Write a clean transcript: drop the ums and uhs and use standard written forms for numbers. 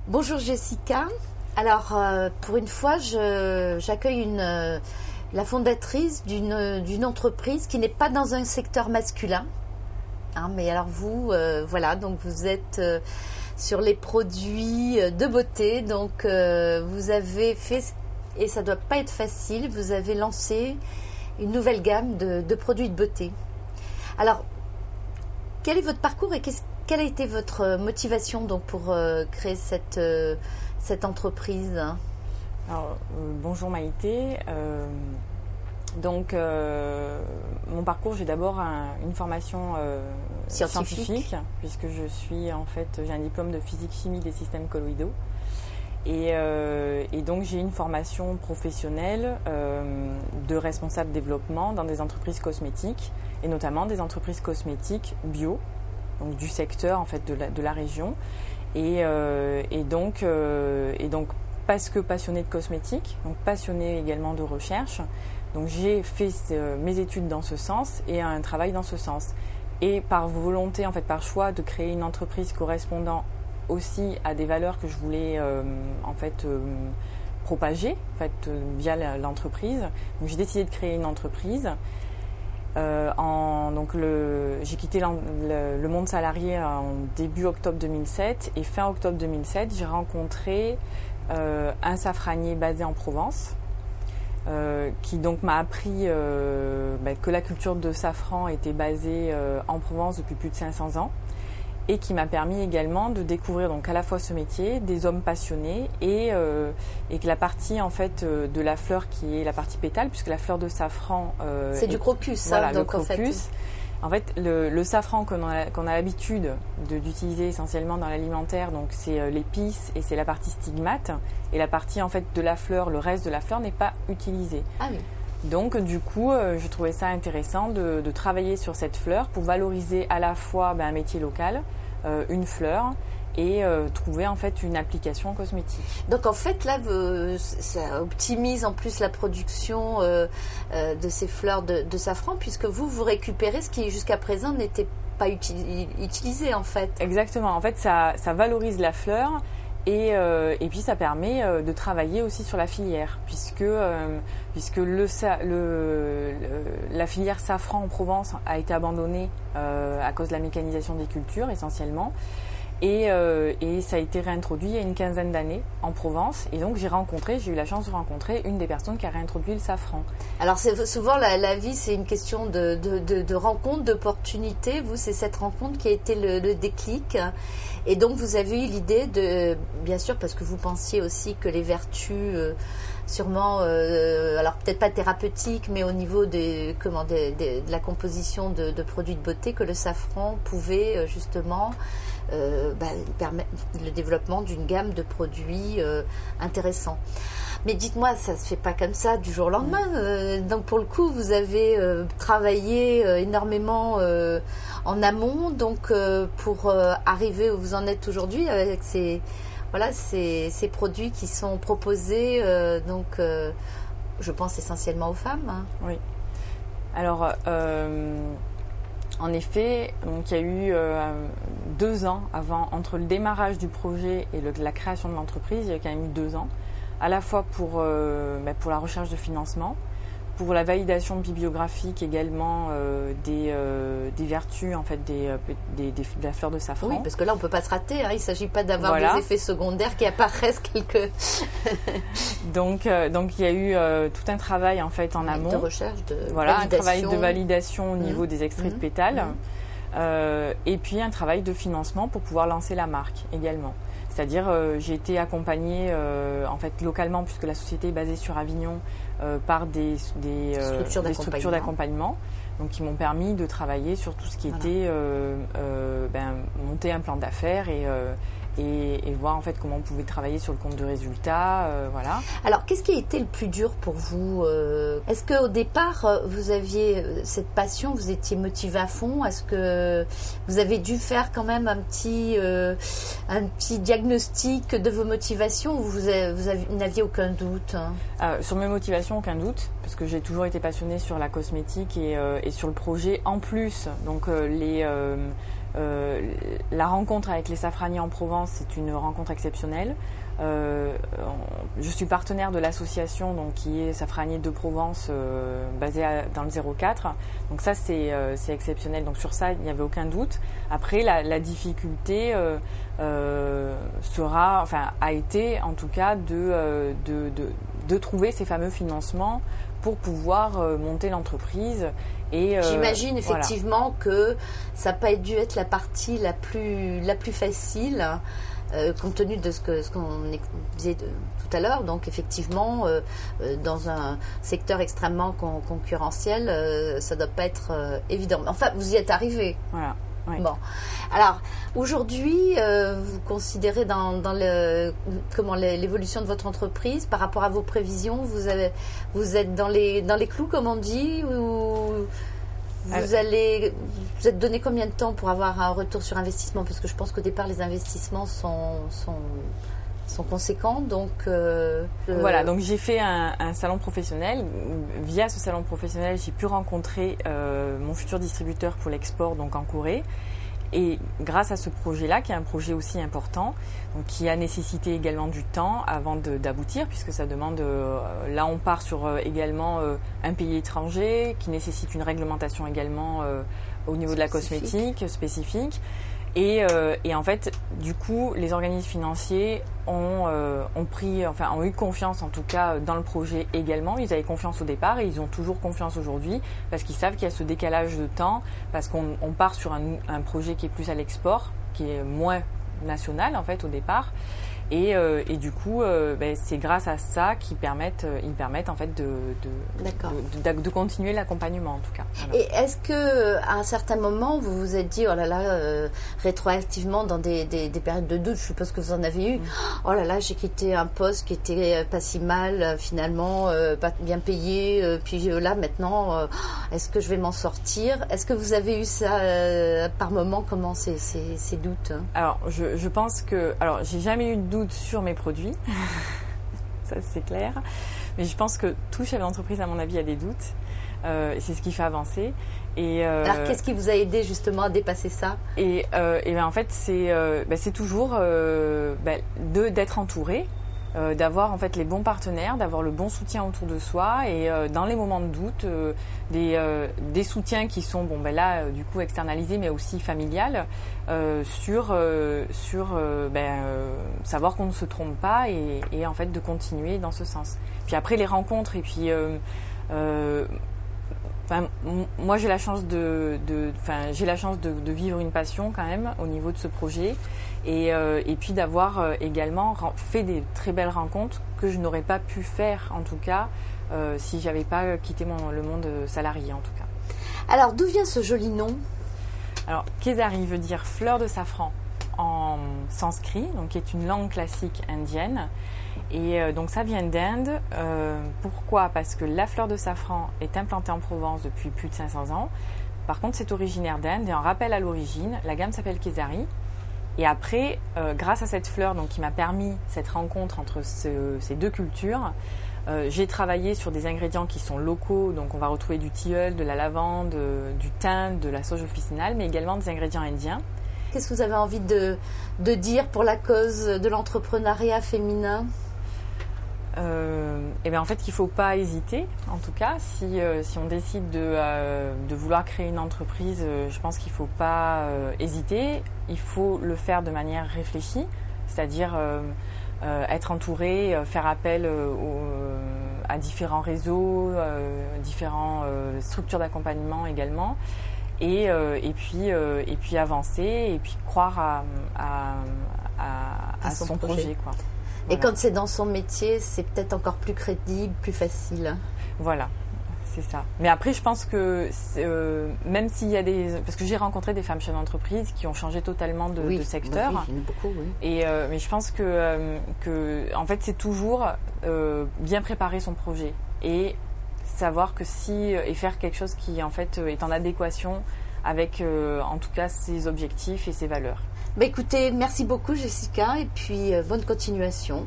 Bonjour Jessica. Alors, pour une fois, j'accueille la fondatrice d'une entreprise qui n'est pas dans un secteur masculin. Mais alors vous, voilà, donc vous êtes sur les produits de beauté. Donc, vous avez fait, et ça ne doit pas être facile, vous avez lancé une nouvelle gamme de produits de beauté. Alors, quel est votre parcours et quelle a été votre motivation donc, pour créer cette entreprise? Alors, bonjour Maïté. Mon parcours, j'ai d'abord une formation scientifique, puisque j'ai un diplôme de physique-chimie des systèmes colloïdaux. Et donc, j'ai une formation professionnelle de responsable développement dans des entreprises cosmétiques, et notamment des entreprises cosmétiques bio, donc du secteur en fait de la région. Et donc parce que passionnée de cosmétique, donc passionnée également de recherche, donc j'ai fait mes études dans ce sens et un travail dans ce sens. Et par volonté, en fait, par choix de créer une entreprise correspondant aussi à des valeurs que je voulais propager via l'entreprise. Donc j'ai décidé de créer une entreprise. J'ai quitté le monde salarié en début octobre 2007 et fin octobre 2007, j'ai rencontré un safranier basé en Provence qui donc m'a appris que la culture de safran était basée en Provence depuis plus de 500 ans et qui m'a permis également de découvrir donc à la fois ce métier, des hommes passionnés et que la partie en fait de la fleur qui est la partie pétale, puisque la fleur de safran c'est du crocus, voilà, donc le crocus. En fait, le safran qu'on a l'habitude d'utiliser essentiellement dans l'alimentaire, donc c'est l'épice et c'est la partie stigmate, et la partie en fait de la fleur, le reste de la fleur n'est pas utilisé. Ah oui. Donc du coup, je trouvais ça intéressant de travailler sur cette fleur pour valoriser à la fois un métier local, une fleur, et trouver en fait une application cosmétique. Donc en fait là, ça optimise en plus la production de ces fleurs de safran, puisque vous récupérez ce qui jusqu'à présent n'était pas utilisé en fait. Exactement, en fait ça valorise la fleur. Et puis ça permet de travailler aussi sur la filière, puisque la filière safran en Provence a été abandonnée à cause de la mécanisation des cultures essentiellement. Et ça a été réintroduit il y a une quinzaine d'années en Provence. Et donc j'ai eu la chance de rencontrer une des personnes qui a réintroduit le safran. Alors c'est souvent la vie, c'est une question de rencontre, d'opportunité. Vous, c'est cette rencontre qui a été le déclic. Et donc vous avez eu l'idée bien sûr, parce que vous pensiez aussi que les vertus, sûrement, alors peut-être pas thérapeutiques, mais au niveau de la composition de produits de beauté, que le safran pouvait justement permettre le développement d'une gamme de produits intéressants. Mais dites-moi, ça se fait pas comme ça du jour au lendemain. Donc pour le coup, vous avez travaillé énormément en amont, donc pour arriver où vous en êtes aujourd'hui avec ces produits qui sont proposés, je pense essentiellement aux femmes. Oui. Alors. En effet, donc il y a eu 2 ans entre le démarrage du projet et la création de l'entreprise, il y a quand même eu 2 ans, à la fois pour la recherche de financement, pour la validation bibliographique également des vertus en fait de la fleur de safran. Oui, parce que là on peut pas se rater, il ne s'agit pas d'avoir des effets secondaires qui apparaissent quelques. Donc il y a eu tout un travail en fait en amont de recherche, un travail de validation au niveau des extraits de pétales, et puis un travail de financement pour pouvoir lancer la marque également. C'est-à-dire j'ai été accompagnée en fait localement, puisque la société est basée sur Avignon, par des structures d'accompagnement, donc qui m'ont permis de travailler sur tout ce qui était monter un plan d'affaires et voir en fait comment on pouvait travailler sur le compte de résultat, voilà. Alors, qu'est-ce qui a été le plus dur pour vous? Est-ce qu'au départ, vous aviez cette passion, vous étiez motivé à fond? Est-ce que vous avez dû faire quand même un petit diagnostic de vos motivations, ou vous n'aviez aucun doute? Sur mes motivations, aucun doute, parce que j'ai toujours été passionnée sur la cosmétique et sur le projet. En plus, donc la rencontre avec les safraniers en Provence, c'est une rencontre exceptionnelle. Je suis partenaire de l'association donc, qui est Safranier de Provence, basée dans le 04. Donc ça, c'est exceptionnel. Donc sur ça, il n'y avait aucun doute. Après, la difficulté a été en tout cas de trouver ces fameux financements pour pouvoir monter l'entreprise. Et j'imagine effectivement que ça n'a pas dû être la partie la plus facile. Compte tenu de ce qu'on disait tout à l'heure, donc effectivement, dans un secteur extrêmement concurrentiel, ça ne doit pas être évident. Enfin, vous y êtes arrivé. Voilà. Oui. Bon. Alors, aujourd'hui, vous considérez dans l'évolution de votre entreprise par rapport à vos prévisions, vous êtes dans les clous, comme on dit, ou vous êtes donné combien de temps pour avoir un retour sur investissement? Parce que je pense qu'au départ, les investissements sont conséquents. Donc, voilà, donc j'ai fait un salon professionnel. Via ce salon professionnel, j'ai pu rencontrer mon futur distributeur pour l'export, donc en Corée. Et grâce à ce projet-là, qui est un projet aussi important, donc qui a nécessité également du temps avant d'aboutir, puisque ça demande, là on part sur également un pays étranger, qui nécessite une réglementation également au niveau de la cosmétique spécifique. Et en fait, du coup, les organismes financiers ont eu confiance en tout cas dans le projet également. Ils avaient confiance au départ et ils ont toujours confiance aujourd'hui parce qu'ils savent qu'il y a ce décalage de temps, parce qu'on part sur un projet qui est plus à l'export, qui est moins national en fait au départ. Et du coup, c'est grâce à ça qu'ils permettent en fait de continuer l'accompagnement en tout cas. Voilà. Et est-ce que à un certain moment vous vous êtes dit oh là là rétroactivement dans des périodes de doute, je suppose que vous en avez eu, oh là là j'ai quitté un poste qui était pas si mal finalement, pas bien payé, puis là maintenant est-ce que je vais m'en sortir? Est-ce que vous avez eu ça par moment? Comment ces doutes? Alors je pense que j'ai jamais eu de doute sur mes produits, ça c'est clair, mais je pense que tout chef d'entreprise à mon avis a des doutes, et c'est ce qui fait avancer. Alors qu'est-ce qui vous a aidé justement à dépasser ça? Et en fait c'est toujours d'être entouré, d'avoir en fait les bons partenaires, d'avoir le bon soutien autour de soi, et dans les moments de doute des soutiens qui sont du coup externalisés mais aussi familiales, sur savoir qu'on ne se trompe pas et en fait de continuer dans ce sens. Puis après les rencontres et puis moi j'ai la chance de vivre une passion quand même au niveau de ce projet, et puis d'avoir également fait des très belles rencontres que je n'aurais pas pu faire en tout cas si j'avais pas quitté le monde salarié en tout cas. Alors d'où vient ce joli nom? Alors Kesari veut dire fleur de safran en sanskrit, donc qui est une langue classique indienne. Et donc ça vient d'Inde. Pourquoi? Parce que la fleur de safran est implantée en Provence depuis plus de 500 ans. Par contre, c'est originaire d'Inde et en rappel à l'origine, la gamme s'appelle Kesari. Et après, grâce à cette fleur donc, qui m'a permis cette rencontre entre ces deux cultures, j'ai travaillé sur des ingrédients qui sont locaux. Donc on va retrouver du tilleul, de la lavande, du thym, de la sauge officinale, mais également des ingrédients indiens. Qu'est-ce que vous avez envie de dire pour la cause de l'entrepreneuriat féminin? En fait, il ne faut pas hésiter. En tout cas, si on décide de vouloir créer une entreprise, je pense qu'il ne faut pas hésiter. Il faut le faire de manière réfléchie, c'est-à-dire être entouré, faire appel à différents réseaux, différentes structures d'accompagnement également. Et puis avancer et puis croire à son projet quoi. Et voilà. Quand c'est dans son métier, c'est peut-être encore plus crédible, plus facile. Voilà, c'est ça. Mais après, je pense que même s'il y a parce que j'ai rencontré des femmes chefs d'entreprise qui ont changé totalement de secteur. Oui, il y en a beaucoup, oui. Mais je pense que en fait, c'est toujours bien préparer son projet et savoir que et faire quelque chose qui en fait est en adéquation avec en tout cas ses objectifs et ses valeurs. Écoutez, merci beaucoup Jessica et puis bonne continuation.